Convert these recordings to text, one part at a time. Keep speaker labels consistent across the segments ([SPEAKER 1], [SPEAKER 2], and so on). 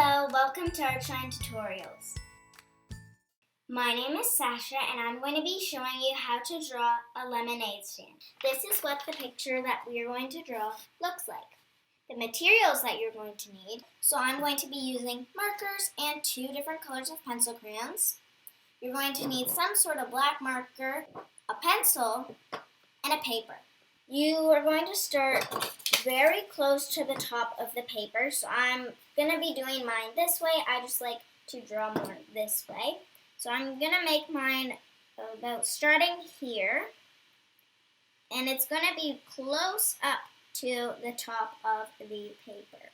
[SPEAKER 1] Hello, welcome to Artshine Tutorials. My name is Sasha and I'm going to be showing you how to draw a lemonade stand. This is what the picture that we are going to draw looks like. The materials that you're going to need, so I'm going to be using markers and 2 different colors of pencil crayons. You're going to need some sort of black marker, a pencil, and a paper. You are going to start very close to the top of the paper, so I'm going to be doing mine this way. I just like to draw more this way. So I'm going to make mine about starting here, and it's going to be close up to the top of the paper.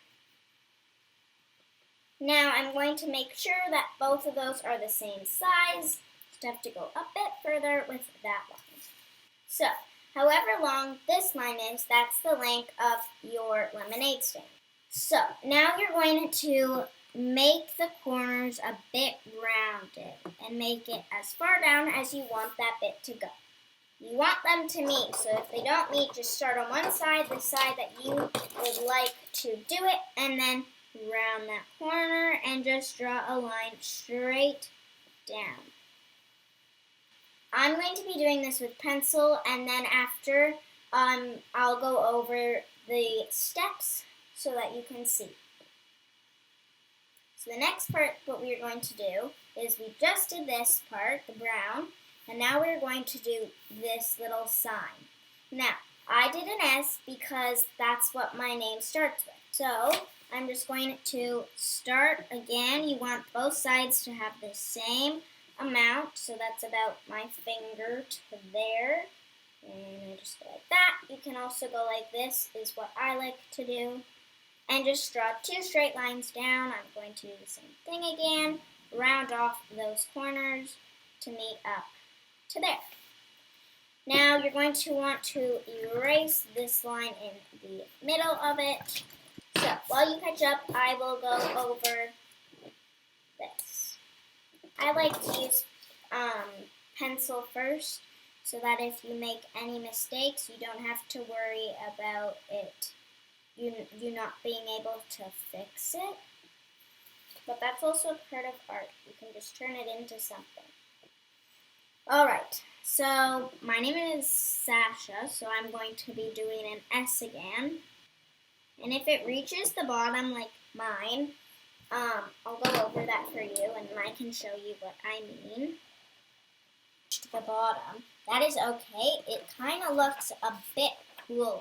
[SPEAKER 1] Now I'm going to make sure that both of those are the same size. Just have to go a bit further with that line. So, however long this line is, that's the length of your lemonade stand. So, now you're going to make the corners a bit rounded and make it as far down as you want that bit to go. You want them to meet, so if they don't meet, just start on one side, the side that you would like to do it, and then round that corner and just draw a line straight down. I'm going to be doing this with pencil, and then after I'll go over the steps so that you can see. So the next part, what we're going to do is we just did this part, the brown, and now we're going to do this little sign. Now, I did an S because that's what my name starts with. So I'm just going to start again. You want both sides to have the same amount, so that's about my finger to there, and I just go like that. You can also go like this, is what I like to do, and just draw 2 straight lines down. I'm going to do the same thing again, round off those corners to meet up to there. Now you're going to want to erase this line in the middle of it. So while you catch up, I will go over this. I like to use pencil first, so that if you make any mistakes, you don't have to worry about it, you not being able to fix it. But that's also part of art. You can just turn it into something. Alright, so my name is Sasha, so I'm going to be doing an S again. And if it reaches the bottom like mine, I'll go over that for you, and I can show you what I mean. To the bottom. That is okay. It kind of looks a bit cooler.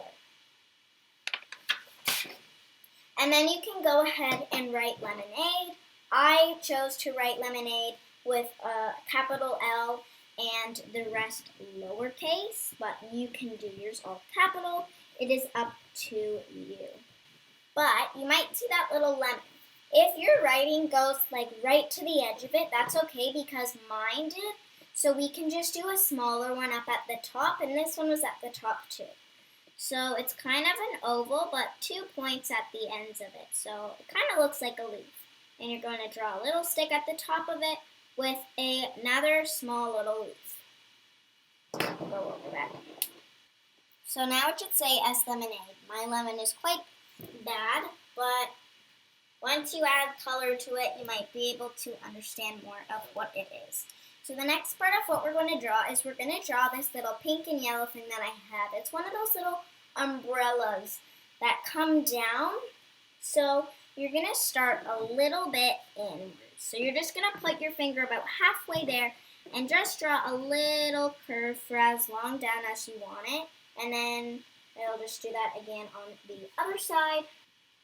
[SPEAKER 1] And then you can go ahead and write lemonade. I chose to write lemonade with a capital L and the rest lowercase, but you can do yours all capital. It is up to you. But you might see that little lemon. If your writing goes like right to the edge of it, that's okay because mine did. So we can just do a smaller one up at the top, and this one was at the top too. So it's kind of an oval, but 2 points at the ends of it. So it kind of looks like a leaf. And you're going to draw a little stick at the top of it with another small little leaf. I'll go over that. So now it should say S lemonade. My lemon is quite bad, but once you add color to it, you might be able to understand more of what it is. So the next part of what we're going to draw is we're going to draw this little pink and yellow thing that I have. It's one of those little umbrellas that come down. So you're going to start a little bit inwards. So you're just going to put your finger about halfway there and just draw a little curve for as long down as you want it. And then I'll just do that again on the other side,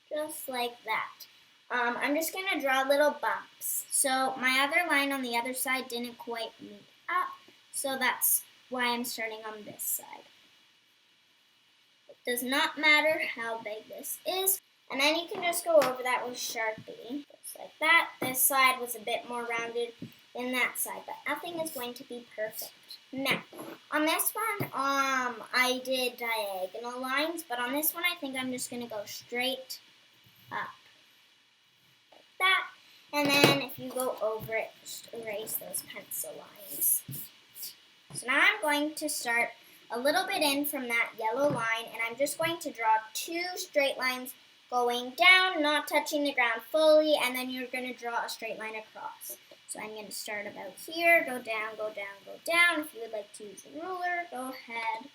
[SPEAKER 1] just like that. I'm just going to draw little bumps. So my other line on the other side didn't quite meet up, so that's why I'm starting on this side. It does not matter how big this is, and then you can just go over that with Sharpie, just like that. This side was a bit more rounded than that side, but nothing is going to be perfect. Now, on this one, I did diagonal lines, but on this one I think I'm just going to go straight up. That, and then if you go over it, just erase those pencil lines. So now I'm going to start a little bit in from that yellow line, and I'm just going to draw 2 straight lines going down, not touching the ground fully, and then you're going to draw a straight line across. So I'm going to start about here, go down, go down, go down. If you would like to use a ruler, go ahead.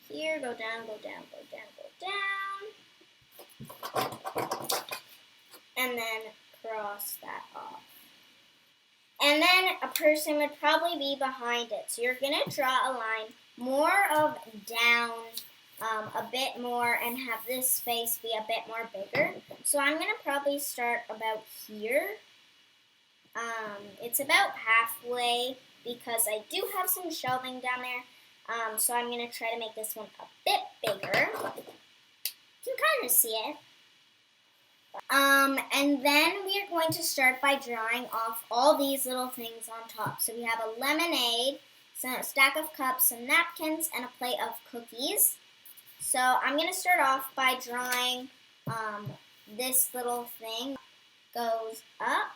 [SPEAKER 1] Here, go down, go down, go down, go down. And then cross that off. And then a person would probably be behind it. So you're going to draw a line more of down a bit more and have this space be a bit more bigger. So I'm going to probably start about here. It's about halfway because I do have some shelving down there. So I'm going to try to make this one a bit bigger. You can kind of see it. And then we are going to start by drawing off all these little things on top. So we have a lemonade, a stack of cups, some napkins, and a plate of cookies. So I'm going to start off by drawing this little thing. Goes up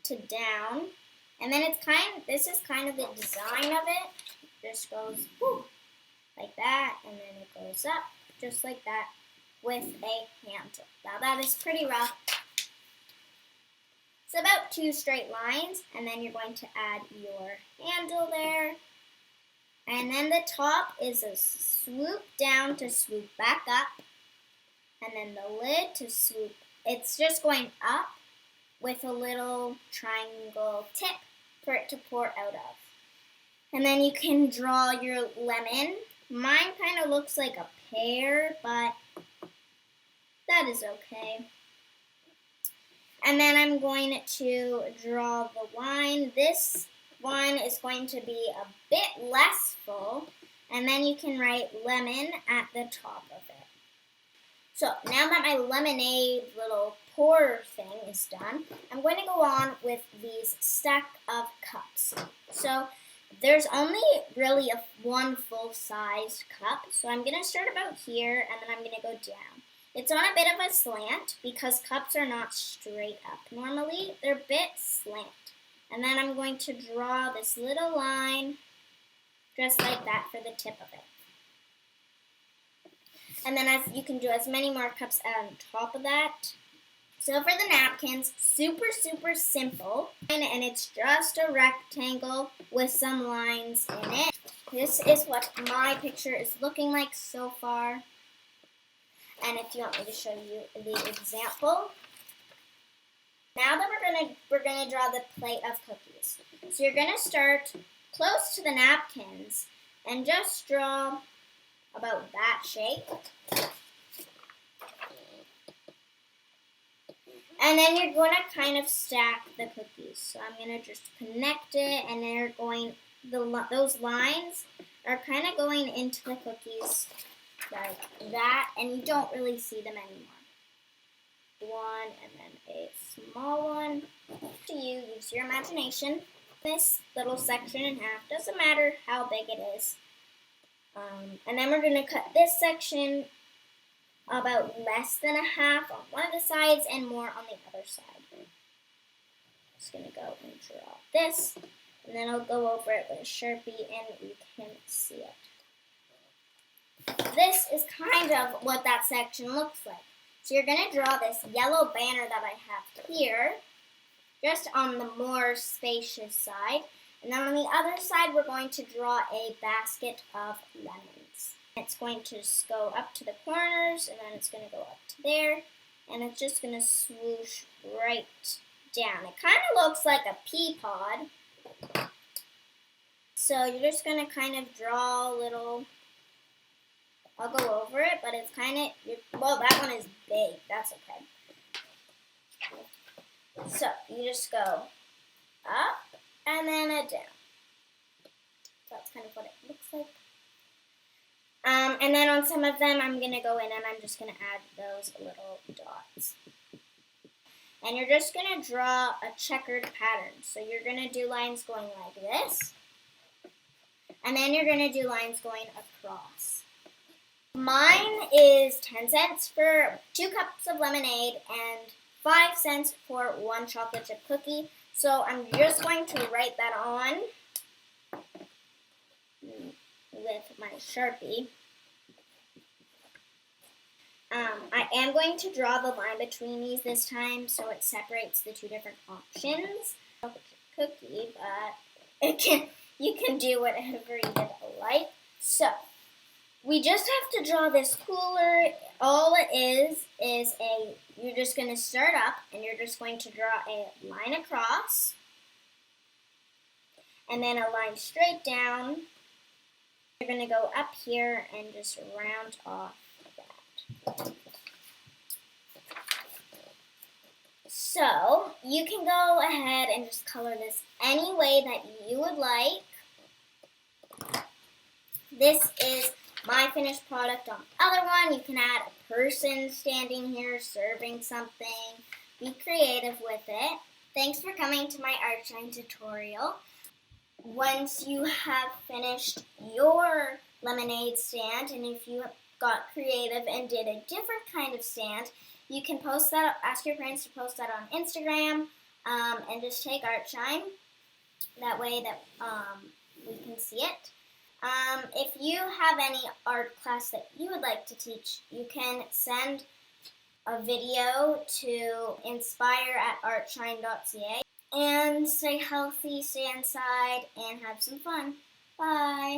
[SPEAKER 1] to down. And then this is kind of the design of it. It just goes like that, and then it goes up just like that with a handle. Now that is pretty rough. It's about 2 straight lines, and then you're going to add your handle there. And then the top is a swoop down to swoop back up, and then the lid to swoop. It's just going up with a little triangle tip for it to pour out of. And then you can draw your lemon. Mine kind of looks like a pear, but that is okay. And then I'm going to draw the wine. This one is going to be a bit less full, and then you can write lemon at the top of it. So now that my lemonade little pour thing is done, I'm going to go on with these stack of cups. So there's only really one full-sized cup, so I'm going to start about here, and then I'm going to go down. It's on a bit of a slant because cups are not straight up. Normally, they're a bit slant. And then I'm going to draw this little line just like that for the tip of it. And then as you can do as many more cups on top of that. So for the napkins, super, super simple. And it's just a rectangle with some lines in it. This is what my picture is looking like so far. And if you want me to show you the example. Now that we're gonna draw the plate of cookies. So you're gonna start close to the napkins and just draw about that shape. And then you're going to kind of stack the cookies. So I'm going to just connect it, and they're going, those lines are kind of going into the cookies like that, and you don't really see them anymore. One, and then a small one. To you, use your imagination. This little section in half, doesn't matter how big it is. And then we're going to cut this section about less than a half on one of the sides and more on the other side. Just going to go and draw this, and then I'll go over it with a Sharpie and you can see it. This is kind of what that section looks like. So you're going to draw this yellow banner that I have here, just on the more spacious side. And then on the other side, we're going to draw a basket of lemons. It's going to go up to the corners, and then it's going to go up to there, and it's just going to swoosh right down. It kind of looks like a pea pod. So you're just going to kind of draw a little. I'll go over it, but it's kind of, well, that one is big. That's okay. So you just go up and then a down. That's kind of what it looks like. And then on some of them, I'm going to go in and I'm just going to add those little dots. And you're just going to draw a checkered pattern. So you're going to do lines going like this. And then you're going to do lines going across. Mine is 10 cents for 2 cups of lemonade and 5 cents for 1 chocolate chip cookie. So I'm just going to write that on with my Sharpie. I am going to draw the line between these this time so it separates the two different options. Cookie, but you can do whatever you like. So, we just have to draw this cooler. All it is you're just going to start up and you're just going to draw a line across and then a line straight down. You're going to go up here and just round off that. So, you can go ahead and just color this any way that you would like. This is my finished product on the other one. You can add a person standing here serving something. Be creative with it. Thanks for coming to my Artshine tutorial. Once you have finished your lemonade stand, and if you got creative and did a different kind of stand, you can post that, ask your friends to post that on Instagram, and just take Artshine. That way that we can see it. If you have any art class that you would like to teach, you can send a video to inspire@artshine.ca. And stay healthy, stay inside, and have some fun. Bye!